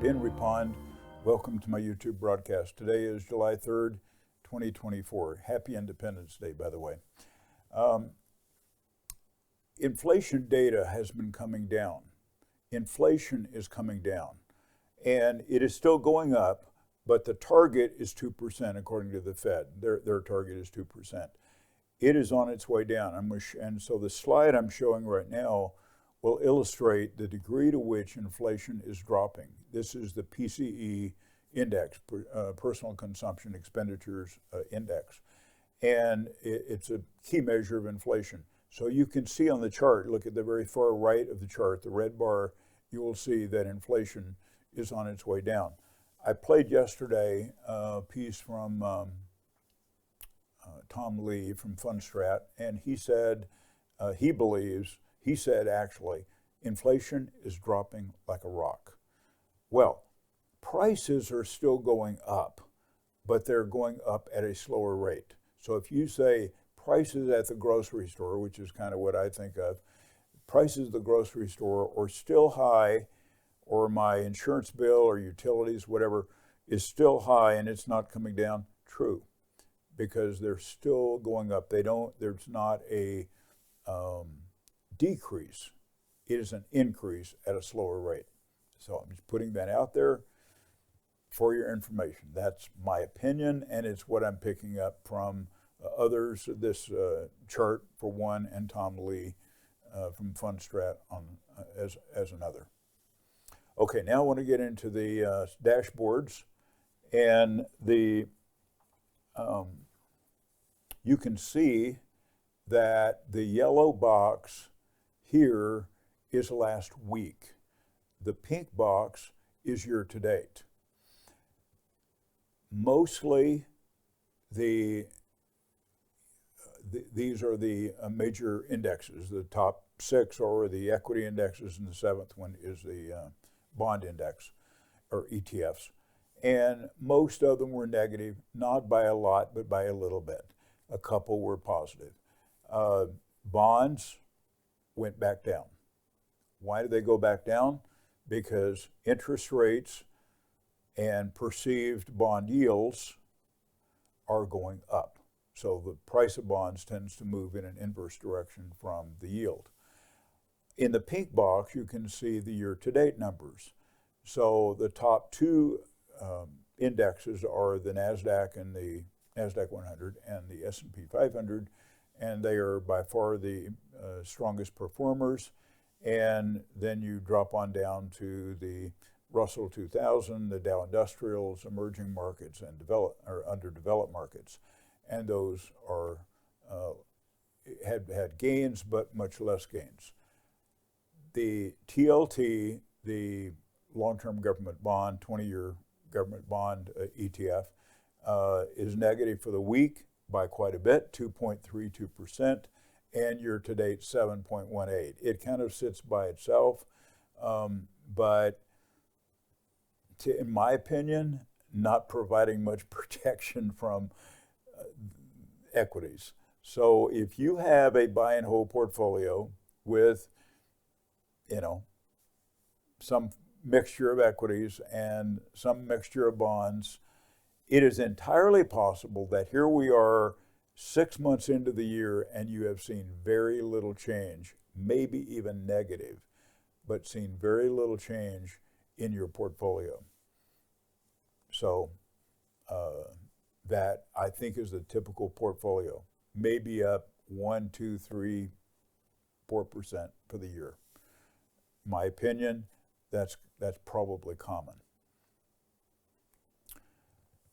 in Reppond. Welcome to my YouTube broadcast. Today is July 3rd, 2024. Happy Independence Day, by the way. Inflation data has been coming down. Inflation is coming down. And it is still going up, but the target is 2% according to the Fed. Their target is 2%. It is on its way down. And so the slide I'm showing right now will illustrate the degree to which inflation is dropping. This is the PCE index, Personal Consumption Expenditures Index. And it's a key measure of inflation. So you can see on the chart, look at the very far right of the chart, the red bar, you will see that inflation is on its way down. I played yesterday a piece from Tom Lee from Fundstrat, and he said, he said actually, inflation is dropping like a rock. Well, prices are still going up, but they're going up at a slower rate. So if you say prices at the grocery store, which is kind of what I think of, prices at the grocery store are still high, or my insurance bill or utilities, whatever, is still high and it's not coming down, true, because they're still going up. There's not a decrease. It is an increase at a slower rate. So I'm just putting that out there for your information. That's my opinion, and it's what I'm picking up from others, this chart for one, and Tom Lee from Fundstrat as another. Okay, now I want to get into the dashboards, and you can see that the yellow box here is last week. The pink box is year to date. Mostly these are the major indexes. The top 6 are the equity indexes, and the 7th one is the bond index, or ETFs. And most of them were negative, not by a lot, but by a little bit. A couple were positive. Bonds went back down. Why did they go back down? Because interest rates and perceived bond yields are going up. So the price of bonds tends to move in an inverse direction from the yield. In the pink box, you can see the year-to-date numbers. So the top 2 indexes are the NASDAQ and the NASDAQ 100 and the S&P 500, and they are by far the strongest performers. And then you drop on down to the Russell 2000, the Dow Industrials, emerging markets, and underdeveloped markets. And those are had gains, but much less gains. The TLT, the long-term government bond, 20-year government bond ETF, is negative for the week by quite a bit, 2.32%, and year-to-date 7.18. It kind of sits by itself, but in my opinion, not providing much protection from equities. So if you have a buy and hold portfolio with, some mixture of equities and some mixture of bonds, it is entirely possible that here we are 6 months into the year and you have seen very little change, maybe even negative, but seen very little change in your portfolio. So that I think is the typical portfolio, maybe up 1, 2, 3, 4% for the year. My opinion, that's probably common.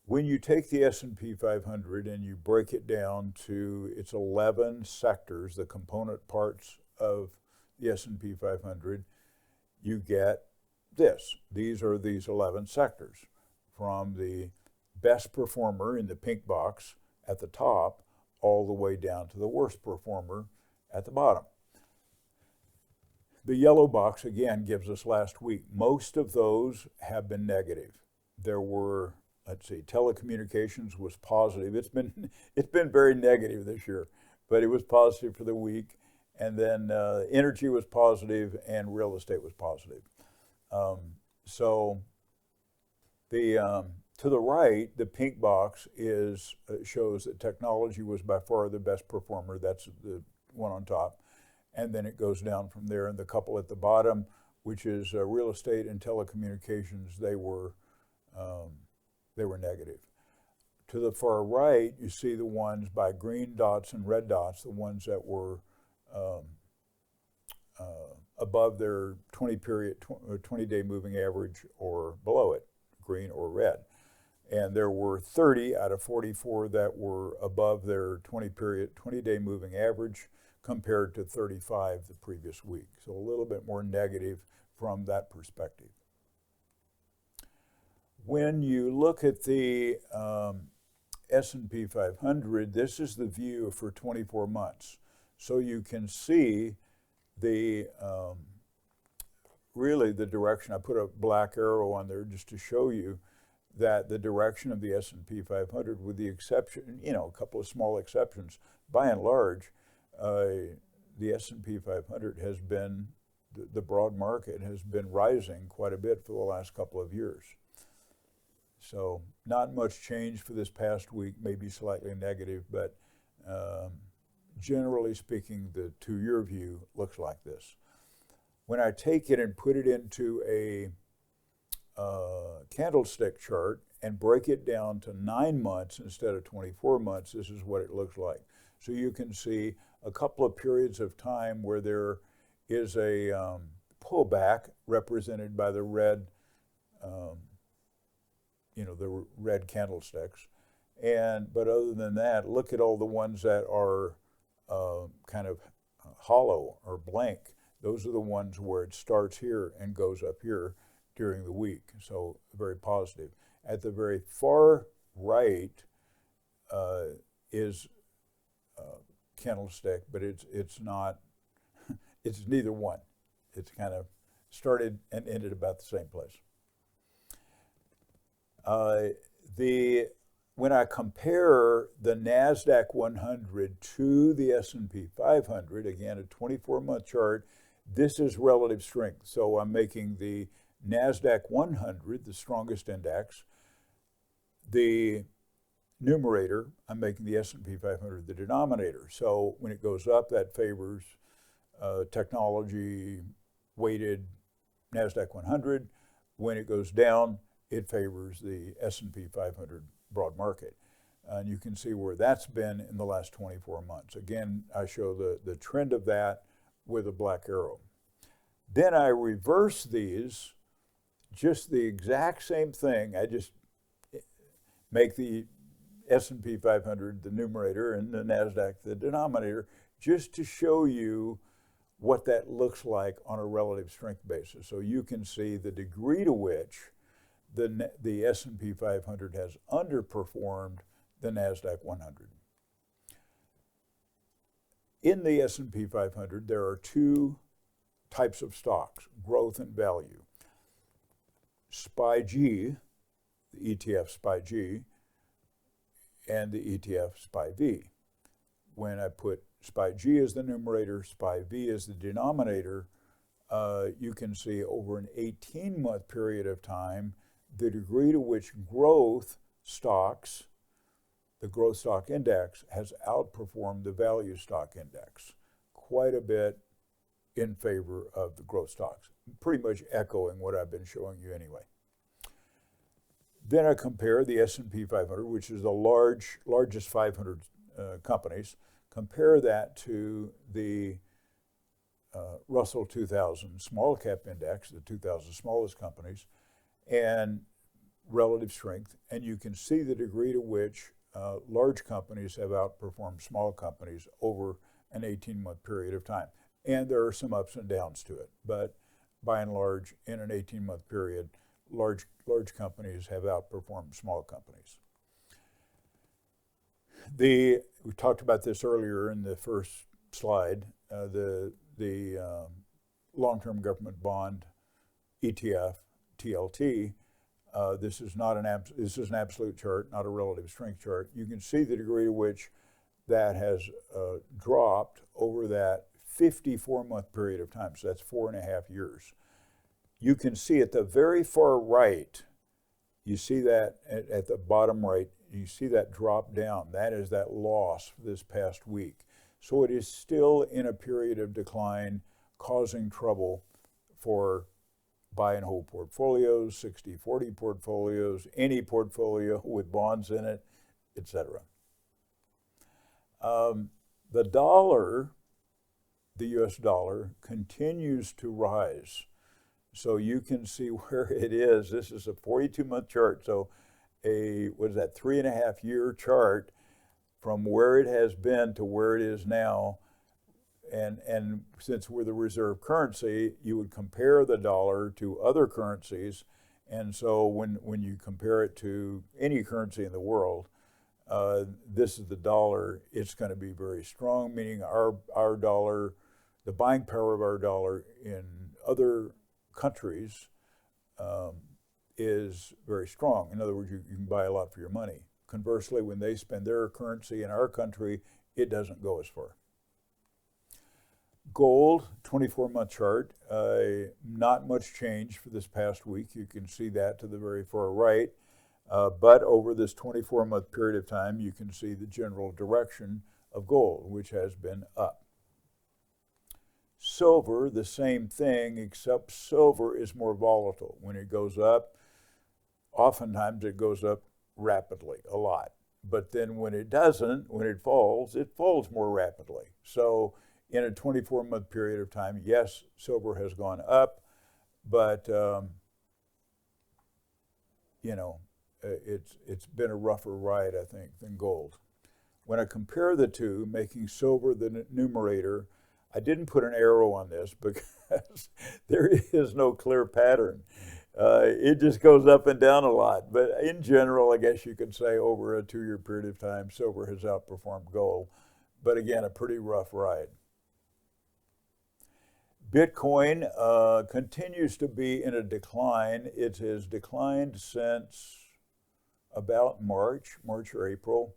When you take the S&P 500 and you break it down to its 11 sectors, the component parts of the S&P 500, you get this. These are these 11 sectors, from the best performer in the pink box at the top all the way down to the worst performer at the bottom. The yellow box, again, gives us last week. Most of those have been negative. There were, let's see, telecommunications was positive. It's been very negative this year, but it was positive for the week. And then energy was positive and real estate was positive. So To the right, the pink box shows that technology was by far the best performer. That's the one on top. And then it goes down from there. And the couple at the bottom, which is real estate and telecommunications, they were negative. To the far right, you see the ones by green dots and red dots, the ones that were above their 20-day moving average or below it, green or red. And there were 30 out of 44 that were above their 20-day moving average, compared to 35 the previous week. So a little bit more negative from that perspective. When you look at the S&P 500, this is the view for 24 months. So you can see really the direction. I put a black arrow on there just to show you that the direction of the S&P 500, with the exception, a couple of small exceptions, by and large, the S&P 500 has been, the broad market has been rising quite a bit for the last couple of years. So not much change for this past week, maybe slightly negative, but generally speaking, the 2-year view looks like this. When I take it and put it into a candlestick chart and break it down to 9 months instead of 24 months, this is what it looks like. So you can see a couple of periods of time where there is a pullback represented by the red, the red candlesticks. But other than that, look at all the ones that are kind of hollow or blank. Those are the ones where it starts here and goes up here during the week. So very positive. At the very far right is candlestick, but it's not, it's neither one. It's kind of started and ended about the same place. When I compare the NASDAQ 100 to the S&P 500, again, a 24-month chart, this is relative strength. So I'm making the NASDAQ 100, the strongest index, the numerator. I'm making the S&P 500 the denominator. So when it goes up, that favors technology-weighted NASDAQ 100. When it goes down, it favors the S&P 500 broad market. And you can see where that's been in the last 24 months. Again, I show the trend of that with a black arrow. Then I reverse these, just the exact same thing. I just make the S&P 500 the numerator and the NASDAQ the denominator, just to show you what that looks like on a relative strength basis. So you can see the degree to which the S&P 500 has underperformed the NASDAQ 100. In the S&P 500, there are two types of stocks, growth and value. SPY-G, the ETF SPY-G, and the ETF SPY-V. When I put SPY-G as the numerator, SPY-V as the denominator, you can see over an 18-month period of time, the degree to which growth stocks, the growth stock index, has outperformed the value stock index quite a bit in favor of the growth stocks, pretty much echoing what I've been showing you anyway. Then I compare the S&P 500, which is the largest 500 companies, compare that to the Russell 2000 small cap index, the 2,000 smallest companies, and relative strength. And you can see the degree to which large companies have outperformed small companies over an 18-month period of time. And there are some ups and downs to it, but by and large, in an 18-month period, large companies have outperformed small companies. We talked about this earlier in the first slide. The long-term government bond ETF, TLT. This is an absolute chart, not a relative strength chart. You can see the degree to which that has dropped over that 54-month period of time. So that's 4.5 years. You can see at the very far right You see that at the bottom right, you see that drop down. That is that loss this past week. So it is still in a period of decline, causing trouble for buy and hold portfolios, 60-40 portfolios, any portfolio with bonds in it, etc. The dollar, the US dollar, continues to rise. So you can see where it is. This is a 42-month chart. So what is that, 3.5-year chart from where it has been to where it is now. And since we're the reserve currency, you would compare the dollar to other currencies. And so when you compare it to any currency in the world, this is the dollar. It's going to be very strong, meaning our dollar, the buying power of our dollar in other countries is very strong. In other words, you can buy a lot for your money. Conversely, when they spend their currency in our country, it doesn't go as far. Gold, 24-month chart, not much change for this past week. You can see that to the very far right. But over this 24-month period of time, you can see the general direction of gold, which has been up. Silver, the same thing, except silver is more volatile. When it goes up, oftentimes it goes up rapidly, a lot. But then when it doesn't, when it falls more rapidly. So in a 24-month period of time, yes, silver has gone up, but it's been a rougher ride, I think, than gold. When I compare the two, making silver the numerator, I didn't put an arrow on this because there is no clear pattern. It just goes up and down a lot. But in general, I guess you could say over a 2-year period of time, silver has outperformed gold. But again, a pretty rough ride. Bitcoin continues to be in a decline. It has declined since about March or April.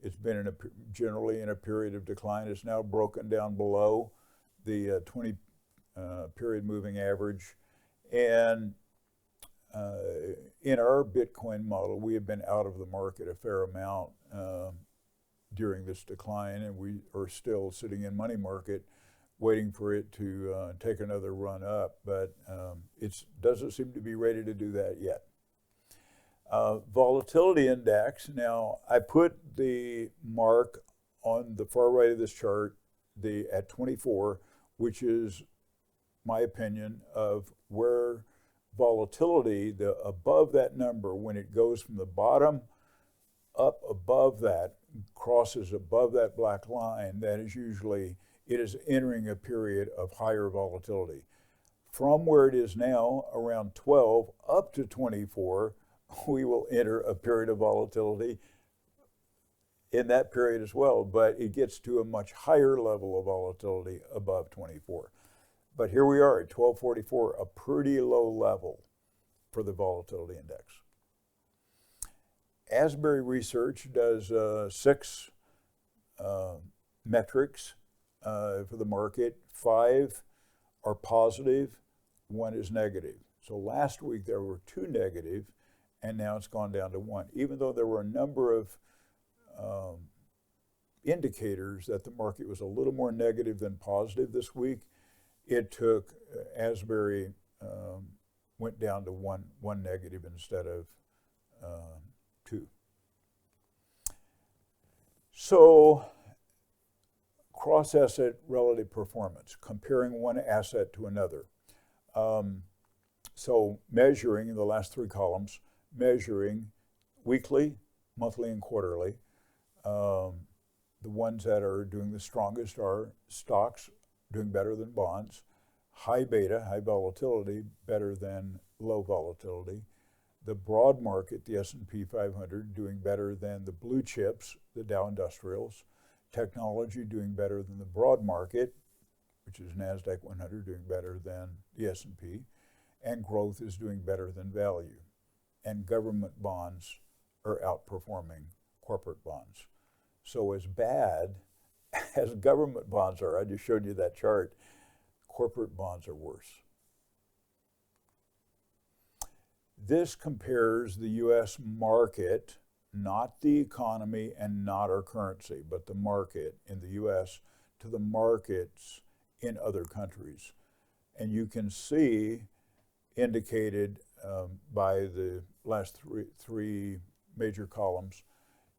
It's been generally in a period of decline. It's now broken down below the 20 period moving average. And in our Bitcoin model, we have been out of the market a fair amount during this decline, and we are still sitting in money market waiting for it to take another run up, but it doesn't seem to be ready to do that yet. Volatility index, now I put the mark on the far right of this chart at 24, which is my opinion of where volatility, above that number, when it goes from the bottom up above that, crosses above that black line, that is usually, it is entering a period of higher volatility. From where it is now, around 12 up to 24, we will enter a period of volatility in that period as well, but it gets to a much higher level of volatility above 24. But here we are at 1244, a pretty low level for the volatility index. Asbury Research does 6 metrics for the market. 5 are positive, 1 is negative. So last week there were 2 negative, and now it's gone down to 1. Even though there were a number of indicators that the market was a little more negative than positive this week, it took Asbury went down to one negative instead of 2. So cross-asset relative performance, comparing one asset to another. So measuring in the last 3 columns, measuring weekly, monthly, and quarterly. The ones that are doing the strongest are stocks, doing better than bonds, high beta, high volatility, better than low volatility. The broad market, the S&P 500, doing better than the blue chips, the Dow Industrials. Technology doing better than the broad market, which is NASDAQ 100, doing better than the S&P. And growth is doing better than value. And government bonds are outperforming corporate bonds. So as bad as government bonds are, I just showed you that chart, corporate bonds are worse. This compares the U.S. market, not the economy and not our currency, but the market in the U.S. to the markets in other countries. And you can see indicated by the last three major columns,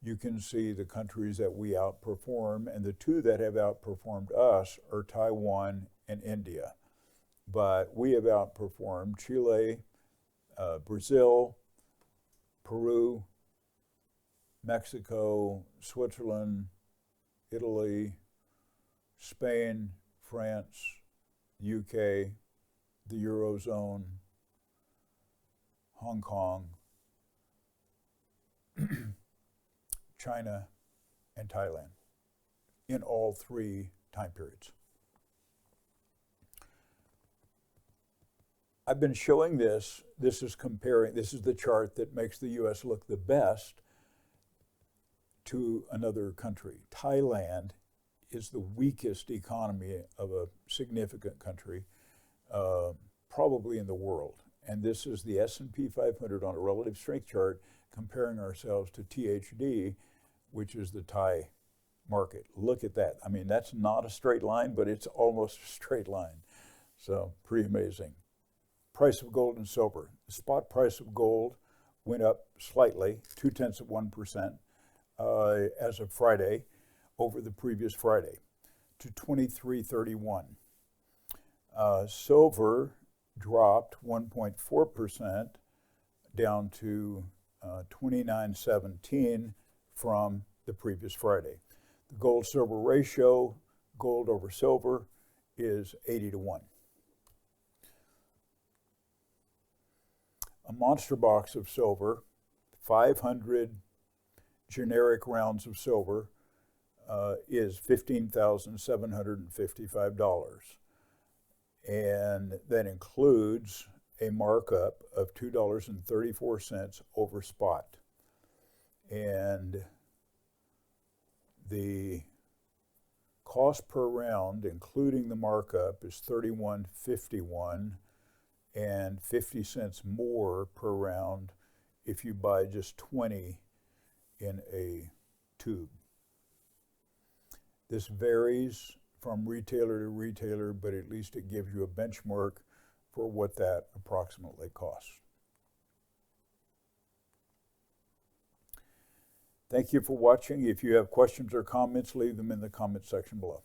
you can see the countries that we outperform, and the two that have outperformed us are Taiwan and India. But we have outperformed Chile, Brazil, Peru, Mexico, Switzerland, Italy, Spain, France, UK, the Eurozone, Hong Kong, China, and Thailand in all three time periods. I've been showing this. This is the chart that makes the U.S. look the best to another country. Thailand is the weakest economy of a significant country, probably in the world. And this is the S&P 500 on a relative strength chart comparing ourselves to THD, which is the Thai market. Look at that. I mean, that's not a straight line, but it's almost a straight line. So pretty amazing. Price of gold and silver. The spot price of gold went up slightly, 0.2%, as of Friday, over the previous Friday, to 23.31. Silver dropped 1.4% down to 29.17 from the previous Friday. The gold-silver ratio, gold over silver, is 80-1. A monster box of silver, 500 generic rounds of silver, is $15,755. And that includes a markup of $2.34 over spot. And the cost per round, including the markup, is $31.51 and 50 cents more per round if you buy just 20 in a tube. This varies from retailer to retailer, but at least it gives you a benchmark for what that approximately costs. Thank you for watching. If you have questions or comments, leave them in the comment section below.